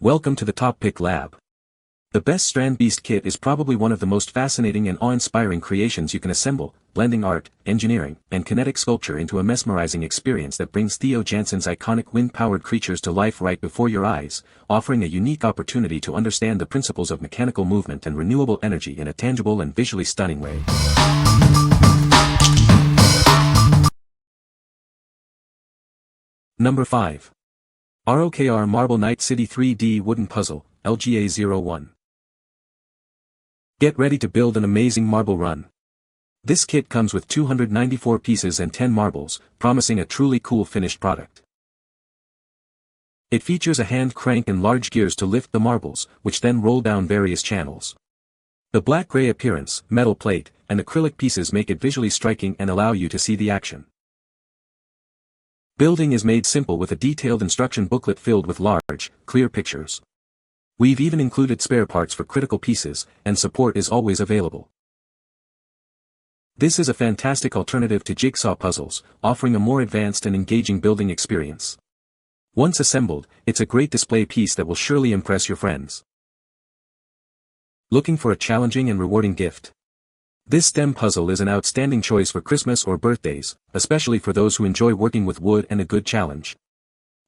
Welcome to the TopPick lab. The best Strandbeest Kit is probably one of the most fascinating and awe-inspiring creations you can assemble, blending art, engineering, and kinetic sculpture into a mesmerizing experience that brings Theo Jansen's iconic wind-powered creatures to life right before your eyes, offering a unique opportunity to understand the principles of mechanical movement and renewable energy in a tangible and visually stunning way. Number 5. ROKR Marble Night City 3D Wooden Puzzle, LGA01. Get ready to build an amazing marble run. This kit comes with 294 pieces and 10 marbles, promising a truly cool finished product. It features a hand crank and large gears to lift the marbles, which then roll down various channels. The black-gray appearance, metal plate, and acrylic pieces make it visually striking and allow you to see the action. Building is made simple with a detailed instruction booklet filled with large, clear pictures. We've even included spare parts for critical pieces, and support is always available. This is a fantastic alternative to jigsaw puzzles, offering a more advanced and engaging building experience. Once assembled, it's a great display piece that will surely impress your friends. Looking for a challenging and rewarding gift? This STEM puzzle is an outstanding choice for Christmas or birthdays, especially for those who enjoy working with wood and a good challenge.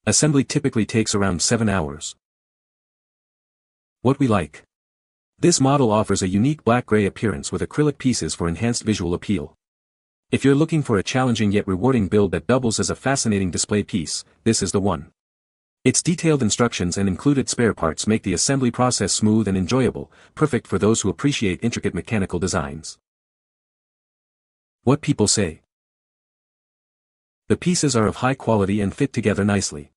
Assembly typically takes around 7 hours. What we like. This model offers a unique black-gray appearance with acrylic pieces for enhanced visual appeal. If you're looking for a challenging yet rewarding build that doubles as a fascinating display piece, this is the one. Its detailed instructions and included spare parts make the assembly process smooth and enjoyable, perfect for those who appreciate intricate mechanical designs. What people say. The pieces are of high quality and fit together nicely.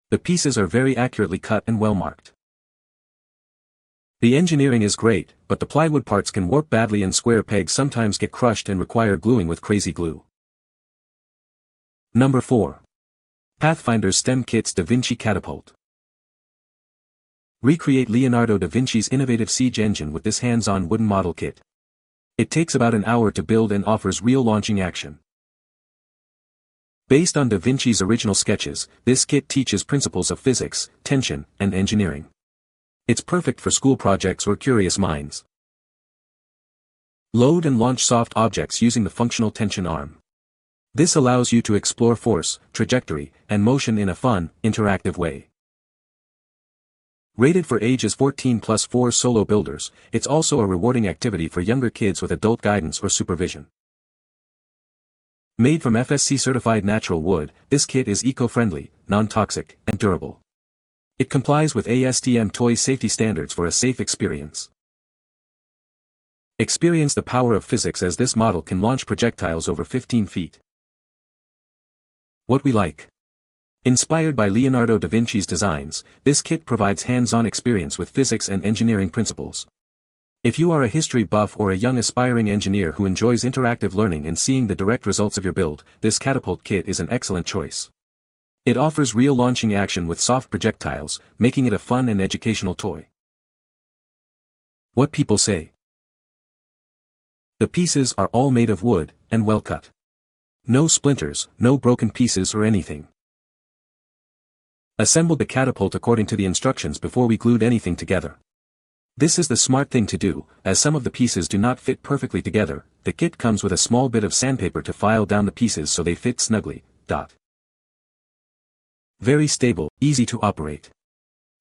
The pieces are very accurately cut and well marked. The engineering is great, but the plywood parts can warp badly and square pegs sometimes get crushed and require gluing with crazy glue. Number 4. Pathfinders STEM Kit's Da Vinci Catapult. Recreate Leonardo da Vinci's innovative siege engine with this hands-on wooden model kit. It takes about an hour to build and offers real launching action. Based on da Vinci's original sketches, this kit teaches principles of physics, tension, and engineering. It's perfect for school projects or curious minds. Load and launch soft objects using the functional tension arm. This allows you to explore force, trajectory, and motion in a fun, interactive way. Rated for ages 14+ for solo builders, it's also a rewarding activity for younger kids with adult guidance or supervision. Made from FSC-certified natural wood, this kit is eco-friendly, non-toxic, and durable. It complies with ASTM toy safety standards for a safe experience. Experience the power of physics as this model can launch projectiles over 15 feet. What we like. Inspired by Leonardo da Vinci's designs, this kit provides hands-on experience with physics and engineering principles. If you are a history buff or a young aspiring engineer who enjoys interactive learning and seeing the direct results of your build, this Catapult kit is an excellent choice. It offers real launching action with soft projectiles, making it a fun and educational toy. What people say. The pieces are all made of wood, and well cut. No splinters, no broken pieces or anything. Assembled the catapult according to the instructions before we glued anything together. This is the smart thing to do, as some of the pieces do not fit perfectly together. The kit comes with a small bit of sandpaper to file down the pieces so they fit snugly. Very stable, easy to operate.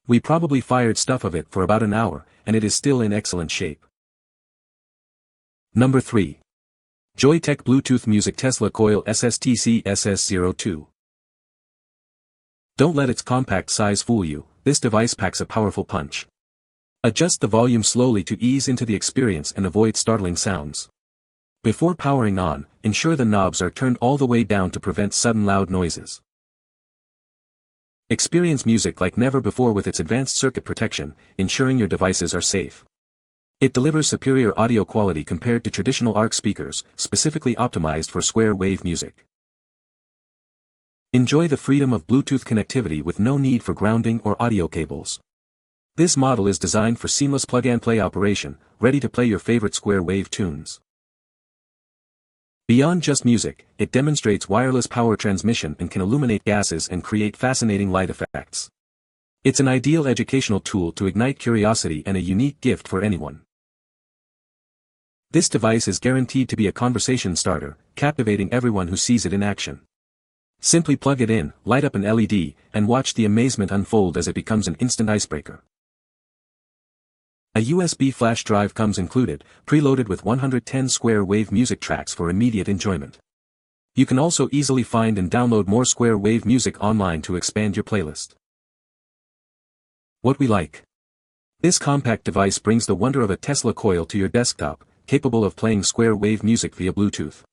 We probably fired stuff of it for about an hour, and it is still in excellent shape. Number 3. Joytech Bluetooth Music Tesla Coil SSTC SS02. Don't let its compact size fool you, this device packs a powerful punch. Adjust the volume slowly to ease into the experience and avoid startling sounds. Before powering on, ensure the knobs are turned all the way down to prevent sudden loud noises. Experience music like never before with its advanced circuit protection, ensuring your devices are safe. It delivers superior audio quality compared to traditional ARC speakers, specifically optimized for square wave music. Enjoy the freedom of Bluetooth connectivity with no need for grounding or audio cables. This model is designed for seamless plug-and-play operation, ready to play your favorite square wave tunes. Beyond just music, it demonstrates wireless power transmission and can illuminate gases and create fascinating light effects. It's an ideal educational tool to ignite curiosity and a unique gift for anyone. This device is guaranteed to be a conversation starter, captivating everyone who sees it in action. Simply plug it in, light up an LED, and watch the amazement unfold as it becomes an instant icebreaker. A USB flash drive comes included, preloaded with 110 square wave music tracks for immediate enjoyment. You can also easily find and download more square wave music online to expand your playlist. What we like. This compact device brings the wonder of a Tesla coil to your desktop, capable of playing square wave music via Bluetooth.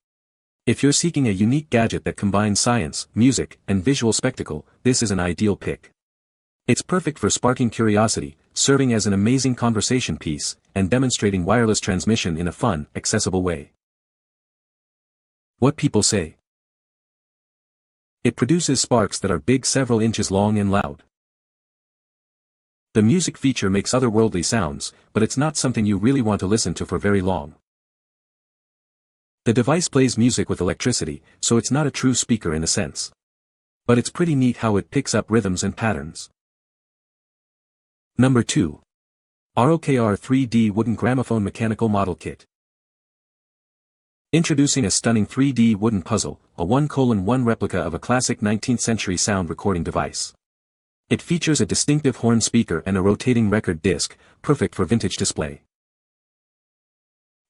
If you're seeking a unique gadget that combines science, music, and visual spectacle, this is an ideal pick. It's perfect for sparking curiosity, serving as an amazing conversation piece, and demonstrating wireless transmission in a fun, accessible way. What people say. It produces sparks that are big, several inches long and loud. The music feature makes otherworldly sounds, but it's not something you really want to listen to for very long. The device plays music with electricity, so it's not a true speaker in a sense. But it's pretty neat how it picks up rhythms and patterns. Number 2. ROKR 3D Wooden Gramophone Mechanical Model Kit. Introducing a stunning 3D wooden puzzle, a 1:1 replica of a classic 19th century sound recording device. It features a distinctive horn speaker and a rotating record disc, perfect for vintage display.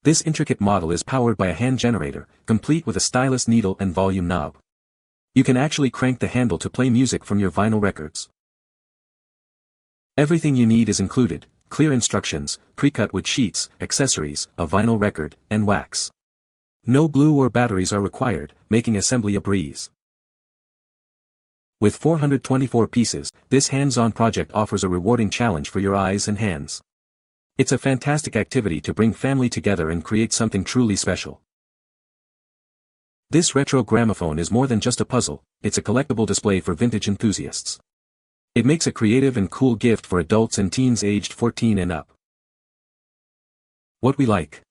This intricate model is powered by a hand generator, complete with a stylus needle and volume knob. You can actually crank the handle to play music from your vinyl records. Everything you need is included: clear instructions, pre-cut wood sheets, accessories, a vinyl record, and wax. No glue or batteries are required, making assembly a breeze. With 424 pieces, this hands-on project offers a rewarding challenge for your eyes and hands. It's a fantastic activity to bring family together and create something truly special. This retro gramophone is more than just a puzzle, it's a collectible display for vintage enthusiasts. It makes a creative and cool gift for adults and teens aged 14 and up. What we like.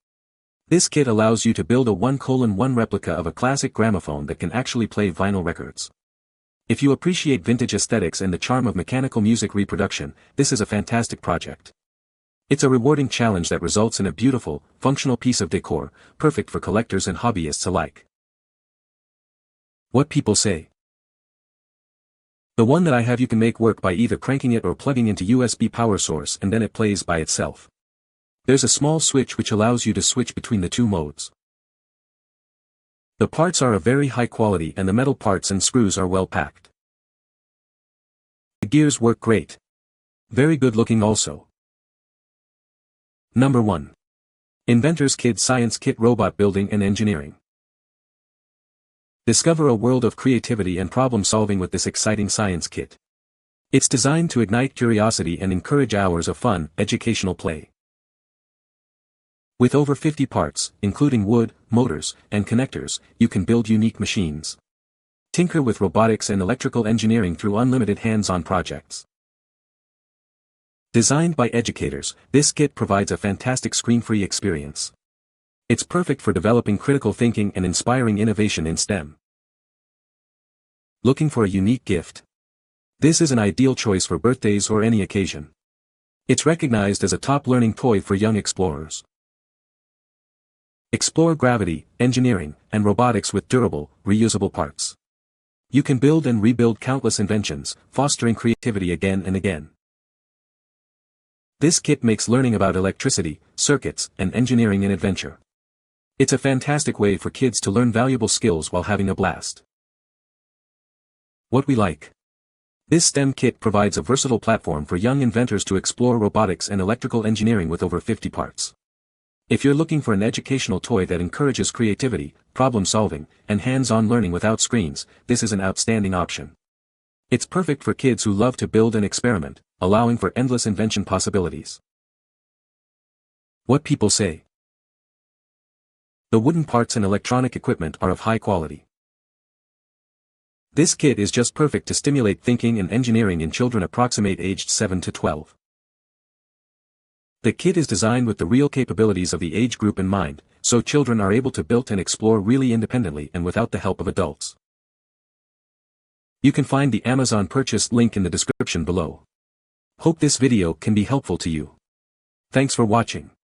This kit allows you to build a 1:1 replica of a classic gramophone that can actually play vinyl records. If you appreciate vintage aesthetics and the charm of mechanical music reproduction, this is a fantastic project. It's a rewarding challenge that results in a beautiful, functional piece of decor, perfect for collectors and hobbyists alike. What people say. The one that I have you can make work by either cranking it or plugging into USB power source and then it plays by itself. There's a small switch which allows you to switch between the two modes. The parts are of very high quality and the metal parts and screws are well packed. The gears work great. Very good looking also. Number 1. Inventors Kid Science Kit Robot Building and Engineering. Discover a world of creativity and problem solving with this exciting science kit. It's designed to ignite curiosity and encourage hours of fun, educational play. With over 50 parts, including wood, motors, and connectors, you can build unique machines. Tinker with robotics and electrical engineering through unlimited hands-on projects. Designed by educators, this kit provides a fantastic screen-free experience. It's perfect for developing critical thinking and inspiring innovation in STEM. Looking for a unique gift? This is an ideal choice for birthdays or any occasion. It's recognized as a top learning toy for young explorers. Explore gravity, engineering, and robotics with durable, reusable parts. You can build and rebuild countless inventions, fostering creativity again and again. This kit makes learning about electricity, circuits, and engineering an adventure. It's a fantastic way for kids to learn valuable skills while having a blast. What we like. This STEM kit provides a versatile platform for young inventors to explore robotics and electrical engineering with over 50 parts. If you're looking for an educational toy that encourages creativity, problem solving, and hands-on learning without screens, this is an outstanding option. It's perfect for kids who love to build and experiment, allowing for endless invention possibilities. What people say. The wooden parts and electronic equipment are of high quality. This kit is just perfect to stimulate thinking and engineering in children approximate aged 7 to 12. The kit is designed with the real capabilities of the age group in mind, so children are able to build and explore really independently and without the help of adults. You can find the Amazon purchase link in the description below. Hope this video can be helpful to you. Thanks for watching.